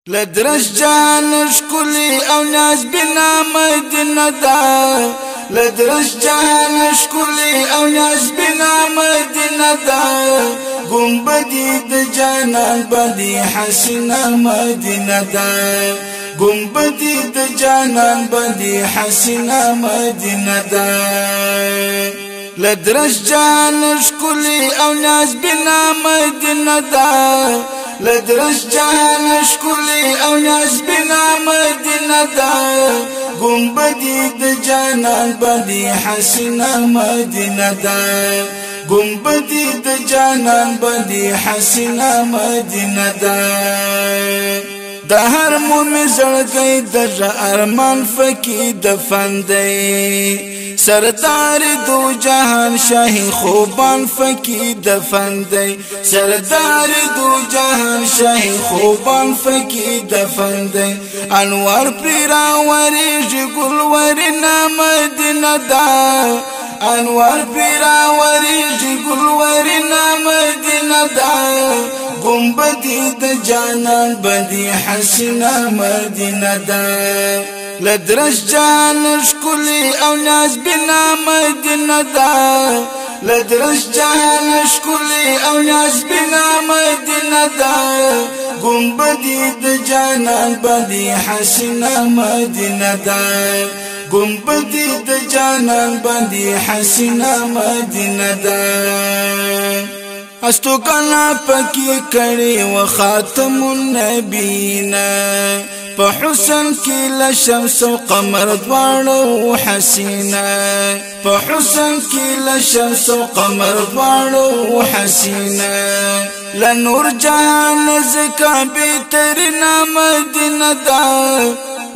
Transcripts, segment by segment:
لدرش جان شكولي او ناس بنا مدينة دا لدرش جان شكولي او ناس بنا مدينة دا قم بديد جانان بدي حسنا مدينة دا قم بديد جانان بدي حسنا مدينة دا لدرش جان شكولي او ناس بنا مدينة دا لدرش جان شكولي او ناس بنا مدينة دا قم بديد جانان بدي حسنا مدينة دا قم بديد جانان بدي حسنا مدينة دا دهر مومي زړګي د ارمان فکی دفن دی سردار دو جهان شاهی خوبان فکی دفن دی سردار دو جهان شاهی خوبان فکی دفن دی انوار پریرا وریج گل ورنا مدینه دا انوار پریرا وریج گل ورنا مدینه دا قم بديد جانان بدي حسنا مدينة دا لدرش جان شكولي او ناس بنا مدينة دا لدرش جان شكولي او ناس بنا مدينة دا قم بديد جانان بدي حسنا مدينة دا قم بديد جانان بدي حسنا مدينة دا استو کنا پکی کړي و خاتم النبیین په حسن کې لشمس او قمر دواړو حسینا په حسن کې لشمس او قمر دواړو حسینا لنور جهان زکا بهترین مدینه دا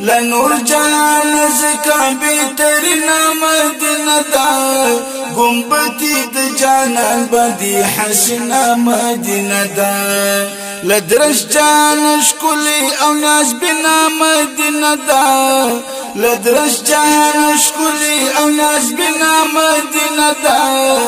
لنور جهان زکا بهترین مدینه دا قم بديد جانان بدي حسنا مدينة دا لدرش جان شكولي او ناس بنا مدينة دا لدرش جان شكولي او ناس بنا مدينة دا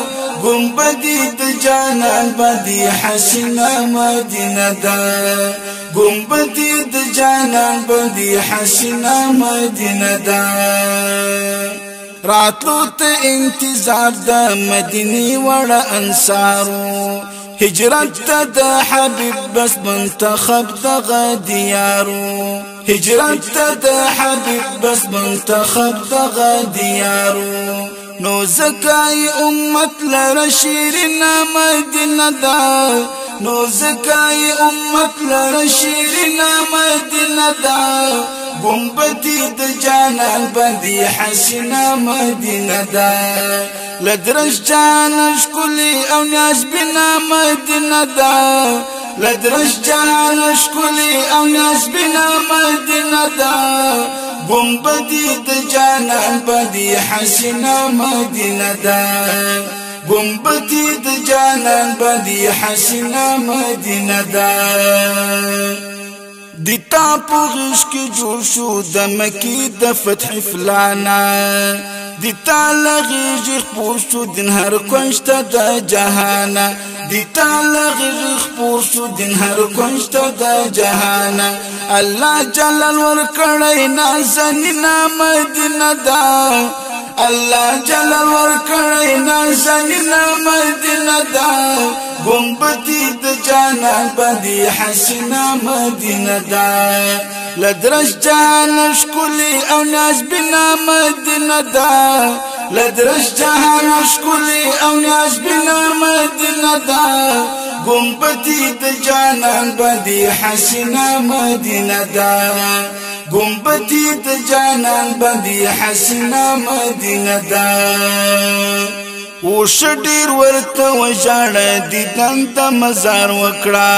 قم بديد جانان بدي حسنا مدينة دا قم بديد جانان بدي حسنا مدينة دا راتلو ته انتظار د مدینی وړ انصارو هجرت ته د حبیب بس منتخب د غدیارو هجرت ته د حبیب بس منتخب د غدیارو نو زکای امت لره شیرین مدینه دا نو زکای امت لره شیرین مدینه دا قم بديد جانان بدي حسنا مدينة دا لدرش جان شكولي او ناس بنا مدينة دا لدرش جان شكولي او ناس بنا مدينة دا قم بديد جانان بدي حسنا مدينة دا قم بديد جانان بدي حسنا مدينة دا دیتا پوغش کی جوړ شو د مکی د فتح فلانا دیتا لغیج خپور شو دین هر کنشت د جهانا دیتا لغیج خپور شو دین هر کنشت د جهانا الله جلال ور کړی نازنینا مدینه دا الله جلال ور کړی نازنینا مدینه دا قم بديد جانان بدي حسنا مدينة دا لدرش جان شكولي او ناس بنا مدينة دا لدرش جان شكولي او ناس بنا مدينة دا قم بديد جانان بدي حسنا مدينة دا قم بديد جانان بدي حسنا مدينة دا وش ډیر ورته وژاړه دیدن ته مزار وکړه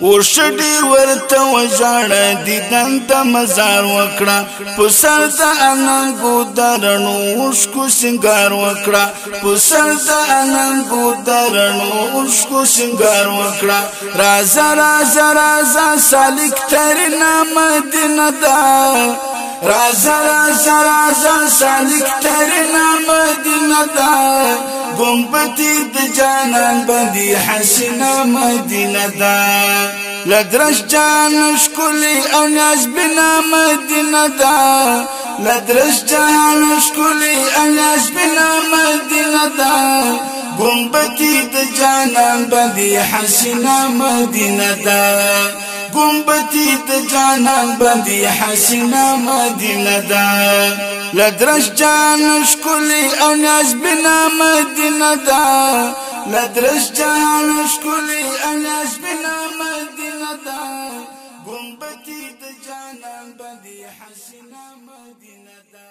وش ډیر ورته وژاړه دیدن ته مزار وکړه په سر د اننګو درنو اوښکو سنگار وکړه په سر د اننګو درنو اوښکو سنگار وکړه رازه رازه رازه سالک ترنا مدینه دا رازا رازا رازا سالک ترنا مدینه دا قم بديد جانان بدي حسنا مدینه دا لدرش جان شکلی او نیاز بنا مدینه دا لدرش جان شکلی او نیاز بنا مدینه دا گنبتی د جانان باندې حسینه مدینه دا گنبتی د جانان باندې حسینه مدینه دا لدرش جان شکلی او نیاز بنا مدینه دا لدرش جان شکلی او نیاز بنا مدینه دا گنبتی د جانان باندې حسینه مدینه دا